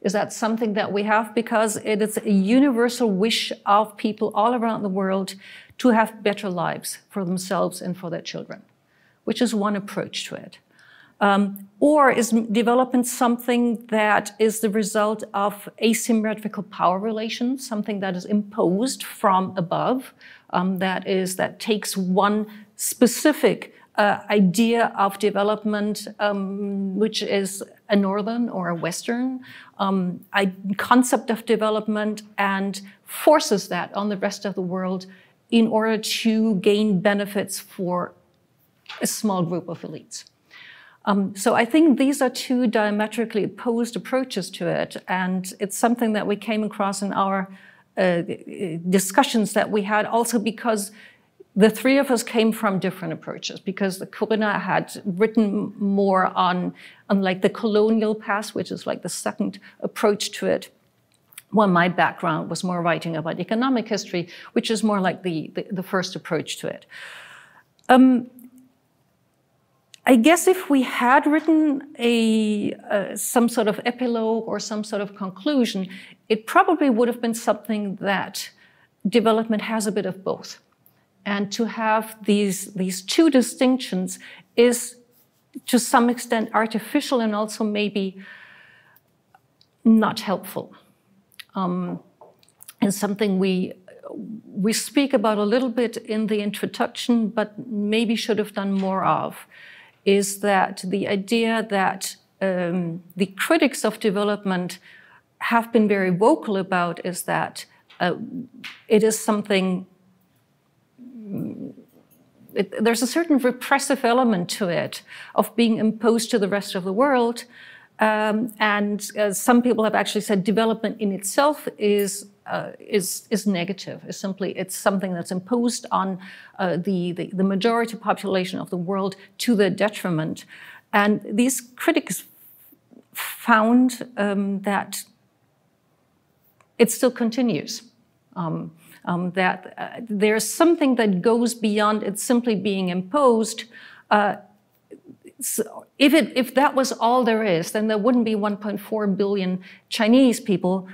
Is that something that we have because it is a universal wish of people all around the world to have better lives for themselves and for their children, which is one approach to it. Or is development something that is the result of asymmetrical power relations, something that is imposed from above, that takes one specific idea of development, which is a northern or a western concept of development, and forces that on the rest of the world in order to gain benefits for a small group of elites. So I think these are two diametrically opposed approaches to it, and it's something that we came across in our discussions that we had, also because the three of us came from different approaches, because Corinna had written more on like the colonial past, which is like the second approach to it. Well, my background was more writing about economic history, which is more like the first approach to it. I guess if we had written some sort of epilogue or some sort of conclusion, it probably would have been something that development has a bit of both. And to have these two distinctions is to some extent artificial and also maybe not helpful. And something we speak about a little bit in the introduction, but maybe should have done more of, is that the idea that the critics of development have been very vocal about is that it is something, there's a certain repressive element to it of being imposed to the rest of the world. And some people have actually said development in itself is negative. It's something that's imposed on the majority population of the world to their detriment. And these critics found that it still continues. That there's something that goes beyond it simply being imposed. So if that was all there is, then there wouldn't be 1.4 billion Chinese people,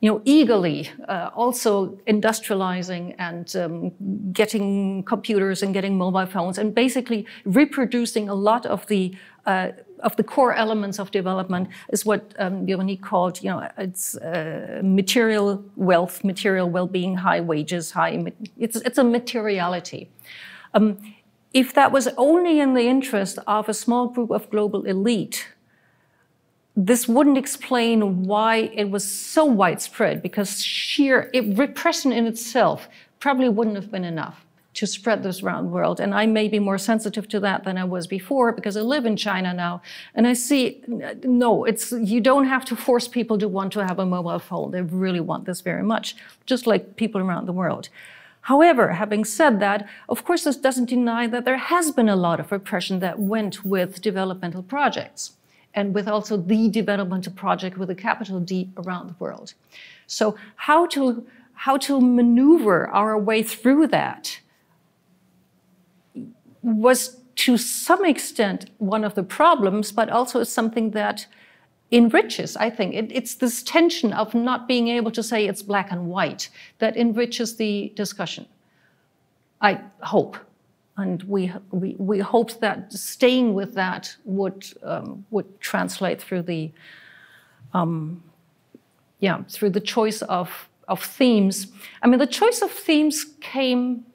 eagerly also industrializing and getting computers and getting mobile phones and basically reproducing a lot of the core elements of development is what Veronique called, it's material wealth, material well-being, high wages, it's a materiality. If that was only in the interest of a small group of global elite, this wouldn't explain why it was so widespread, because sheer repression in itself probably wouldn't have been enough to spread this around the world. And I may be more sensitive to that than I was before, because I live in China now, and I see, no, you don't have to force people to want to have a mobile phone. They really want this very much, just like people around the world. However, having said that, of course, this doesn't deny that there has been a lot of repression that went with developmental projects, and with also the developmental project with a capital D around the world. So how to maneuver our way through that was to some extent one of the problems, but also something that enriches, I think. It's this tension of not being able to say it's black and white that enriches the discussion, I hope. And we hoped that staying with that would translate through the choice of themes. I mean, the choice of themes came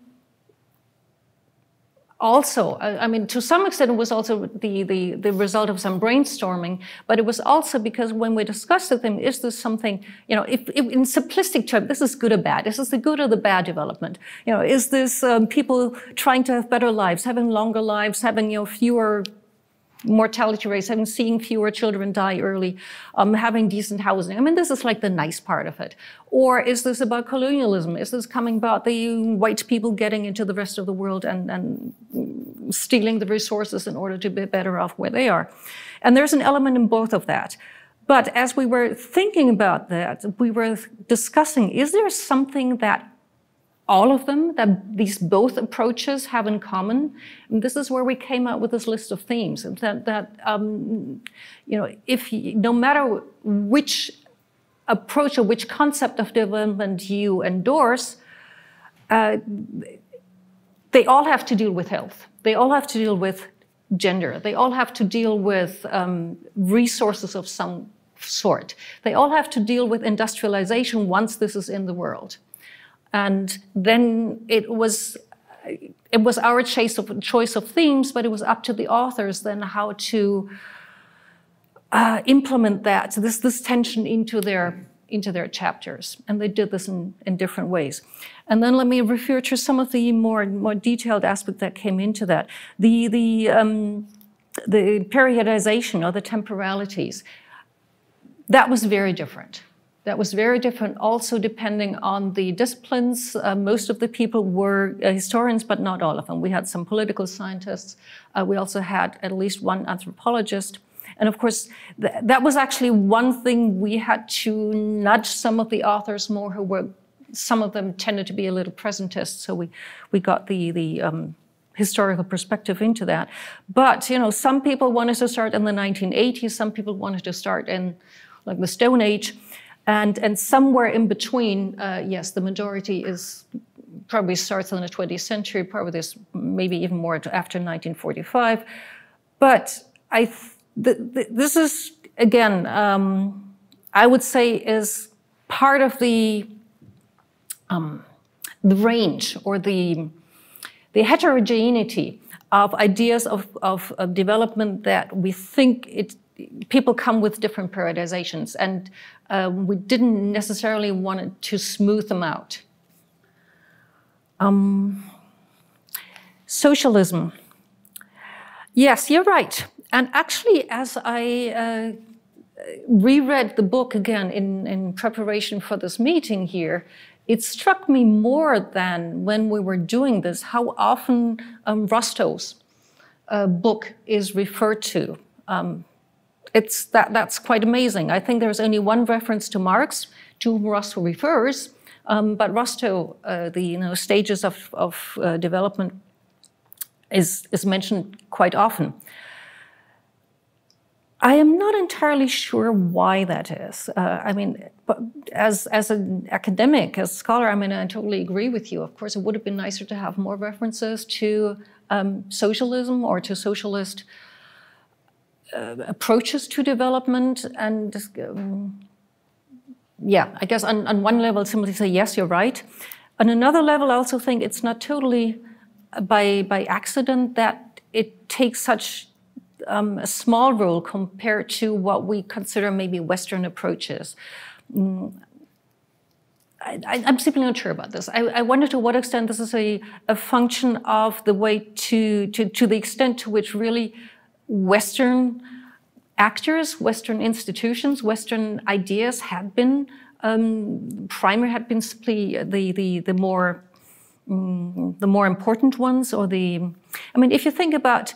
also, to some extent, it was also the result of some brainstorming, but it was also because when we discussed with them, is this something, if in simplistic terms, this is good or bad? Is this the good or the bad development? Is this people trying to have better lives, having longer lives, having fewer mortality rates, seeing fewer children die early, having decent housing? This is like the nice part of it. Or is this about colonialism? Is this coming about the white people getting into the rest of the world and stealing the resources in order to be better off where they are? And there's an element in both of that. But as we were thinking about that, we were discussing, is there something that all of them, that these both approaches have in common? And this is where we came out with this list of themes. That if no matter which approach or which concept of development you endorse, they all have to deal with health. They all have to deal with gender. They all have to deal with resources of some sort. They all have to deal with industrialization once this is in the world. And then it was our choice of themes, but it was up to the authors then how to implement that, so this tension into their chapters. And they did this in different ways. And then let me refer to some of the more detailed aspects that came into that. The periodization or the temporalities, that was very different. That was very different also depending on the disciplines. Most of the people were historians, but not all of them. We had some political scientists. We also had at least one anthropologist. And of course, that was actually one thing we had to nudge some of the authors more who were, some of them tended to be a little presentist. So we got the historical perspective into that. But, you know, some people wanted to start in the 1980s. Some people wanted to start in like the Stone Age. And somewhere in between, yes, the majority probably starts in the 20th century, probably this maybe even more after 1945. But this is, again, I would say is part of the range or the heterogeneity of ideas of development that we think people come with different periodizations, and we didn't necessarily want to smooth them out. Socialism. Yes, you're right. And actually, as I reread the book again in preparation for this meeting here, it struck me more than when we were doing this, how often Rostow's book is referred to. That's quite amazing. I think there's only one reference to Marx, to whom Rostow refers, but Rostow, the stages of development, is mentioned quite often. I am not entirely sure why that is. I mean, as an academic, as a scholar, I mean, I totally agree with you. Of course, it would have been nicer to have more references to socialism or to socialist approaches to development. And yeah, I guess on one level, simply say, yes, you're right. On another level, I also think it's not totally by accident that it takes such a small role compared to what we consider maybe Western approaches. I'm simply not sure about this. I wonder to what extent this is a function of the way to the extent to which really Western actors, Western institutions, Western ideas had been primary, had been simply the more important ones, or I mean, if you think about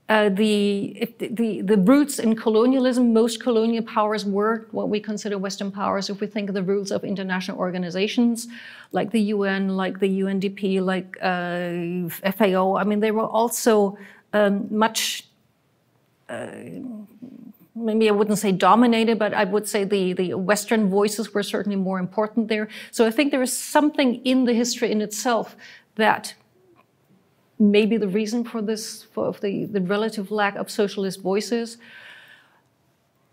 the roots in colonialism, most colonial powers were what we consider Western powers. If we think of the roots of international organizations like the UN, like the UNDP, like FAO, I mean, they were also much, maybe I wouldn't say dominated, but I would say the Western voices were certainly more important there. So I think there is something in the history in itself that maybe the reason for this, for the relative lack of socialist voices.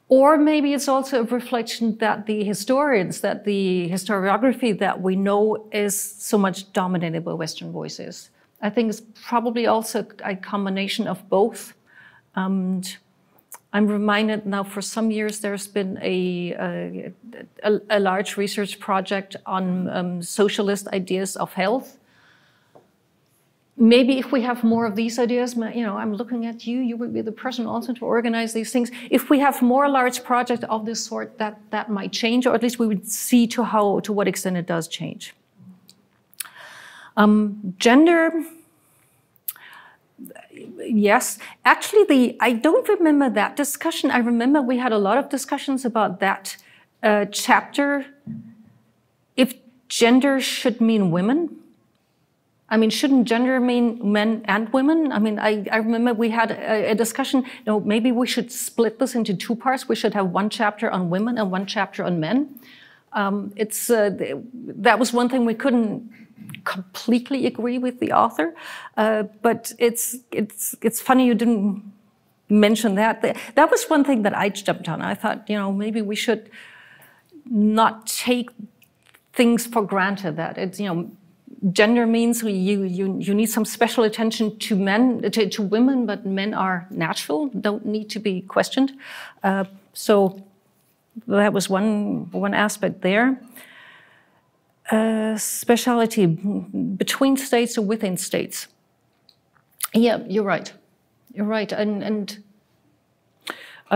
Or maybe it's also a reflection that the historians, that the historiography that we know is so much dominated by Western voices. I think it's probably also a combination of both. And I'm reminded now, for some years there's been a large research project on socialist ideas of health. Maybe if we have more of these ideas, you know, I'm looking at you, you would be the person also to organize these things. If we have more large projects of this sort, that might change, or at least we would see to what extent it does change. Gender, yes. Actually, I don't remember that discussion. I remember we had a lot of discussions about that chapter. If gender should mean women. I mean, shouldn't gender mean men and women? I mean, I remember we had a discussion, you know, maybe we should split this into two parts. We should have one chapter on women and one chapter on men. That was one thing we couldn't completely agree with the author, but it's funny you didn't mention that. That was one thing that I jumped on. I thought, maybe we should not take things for granted, that it's, gender means you need some special attention to to women, but men are natural, don't need to be questioned. So that was one aspect there. Speciality between states or within states. Yeah, you're right. You're right, and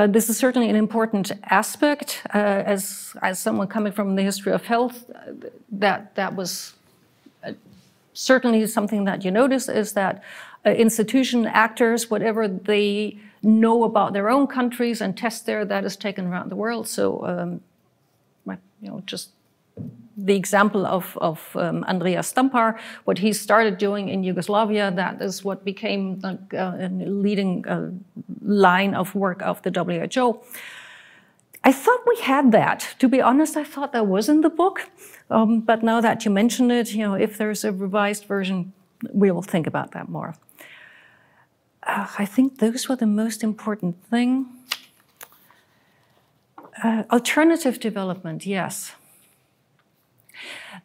this is certainly an important aspect. As someone coming from the history of health, that was certainly something that you notice, is that institution actors, whatever they know about their own countries and test there, that is taken around the world. So, just the example of Andreas Stampar, what he started doing in Yugoslavia, that is what became a leading line of work of the WHO. I thought we had that. To be honest, I thought that was in the book. But now that you mention it, if there's a revised version, we will think about that more. I think those were the most important thing. Alternative development, yes.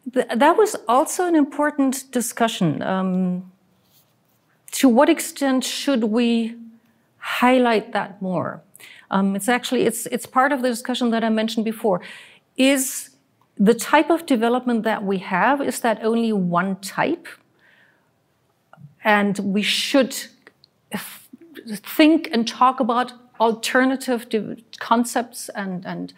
That was also an important discussion. To what extent should we highlight that more? It's part of the discussion that I mentioned before. Is the type of development that we have, is that only one type? And we should think and talk about alternative concepts and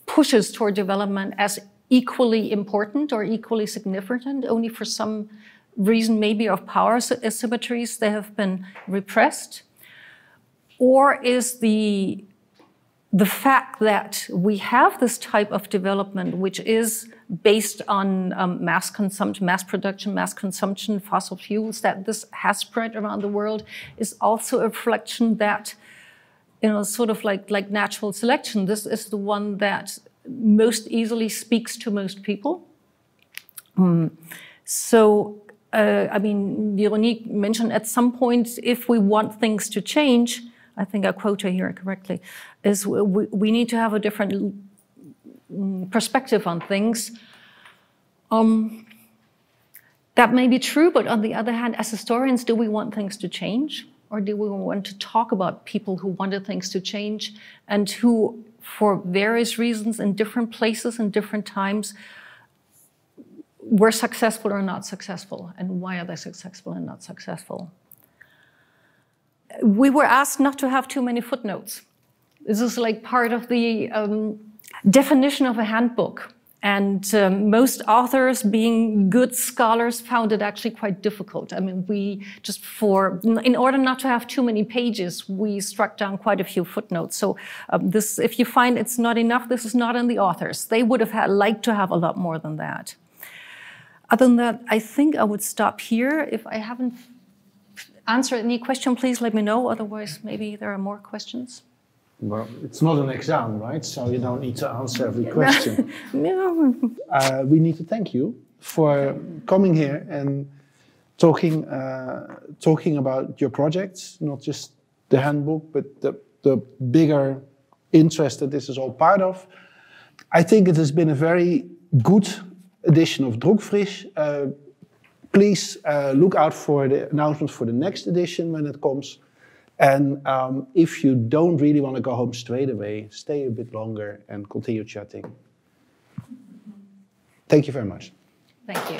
pushes toward development as equally important or equally significant, only for some reason maybe of power asymmetries they have been repressed? Or is the fact that we have this type of development, which is based on mass consumption, mass production, mass consumption, fossil fuels, that this has spread around the world, is also a reflection that, sort of like natural selection, this is the one that most easily speaks to most people. Veronique mentioned at some point, if we want things to change, I think I quote her here correctly, is we need to have a different perspective on things. That may be true, but on the other hand, as historians, do we want things to change? Or do we want to talk about people who wanted things to change and who, for various reasons in different places and different times, were successful or not successful? And why are they successful and not successful? We were asked not to have too many footnotes. This is like part of the definition of a handbook. And most authors, being good scholars, found it actually quite difficult. In order not to have too many pages, we struck down quite a few footnotes. So if you find it's not enough, this is not in the authors. They would have liked to have a lot more than that. Other than that, I think I would stop here. If I haven't answered any question, please let me know. Otherwise, maybe there are more questions. Well, it's not an exam, right? So you don't need to answer every question. No. We need to thank you for coming here and talking about your projects, not just the handbook, but the bigger interest that this is all part of. I think it has been a very good edition of Druckfrisch. Please look out for the announcement for the next edition when it comes. And if you don't really want to go home straight away, stay a bit longer and continue chatting. Thank you very much. Thank you.